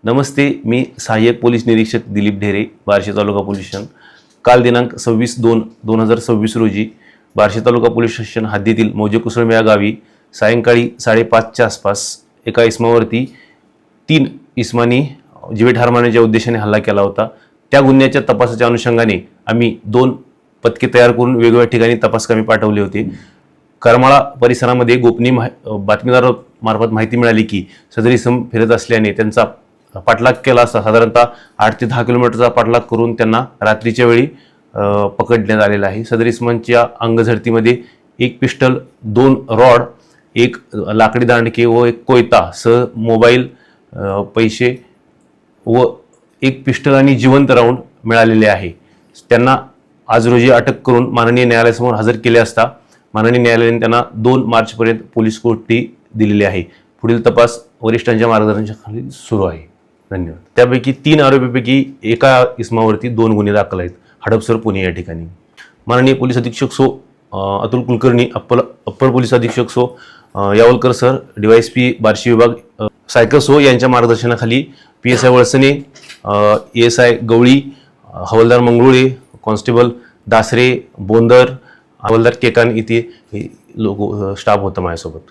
नमस्ते, मी सहाय्यक पोलीस निरीक्षक दिलीप ढेरे, बार्शी तालुका police station. काल दिनांक 26/2/2026 रोजी बार्शी तालुका पोलीस स्टेशन हद्दीतील मौजे कुसळम या गावी सायंकाळी 5:30च्या आसपास एका इसमावरती 3 इसमांनी जीवेठार मारण्याच्या उद्देशाने हल्ला केला होता. त्या गुन्ह्याच्या तपासाच्या अनुषंगाने आम्ही 2 पथके तयार करून वेगवेगळ्या ठिकाणी तपासकामी पाठवले होते. करमाळा परिसरामध्ये गोपनीय बातमीदारामार्फत माहिती मिळाली की सदर इसम फिरत असल्याने त्यांचा पाठलाग केला असता साधारणतः 8 ते 10 किलोमीटरचा पाठलाग करून त्यांना रात्रीच्या वेळी पकडण्यात आलेला आहे. सदर इसमांच्या अंगझडतीमध्ये 1 पिस्टल, 2 रॉड, 1 लाकडी दांडके व 1 कोयता सह मोबाईल, पैसे व 1 पिस्टल आणि जिवंत राऊंड मिळालेले आहे. त्यांना आज रोजी अटक करून माननीय न्यायालयासमोर हजर केले असता माननीय न्यायालयाने त्यांना 2 मार्चपर्यंत पोलीस कोठडी दिलेली आहे. पुढील तपास वरिष्ठांच्या मार्गदर्शनाखाली सुरू आहे. धन्यवाद. त्यापैकी 3 आरोपीपैकी एका इसमावरती 2 गुन्हे दाखल आहेत. हडपसर, पुणे या ठिकाणी. माननीय पोलीस अधीक्षक सो अतुल कुलकर्णी, अप्पर पोलीस अधीक्षक सो यावलकर सर, DYSP बार्शी विभाग सायकर सो यांच्या मार्गदर्शनाखाली PSI वळसने, ASI गवळी, हवालदार मंगरुळे, कॉन्स्टेबल दासरे, बोंदर, हवालदार केकान इथे लोक स्टाफ होता माझ्यासोबत.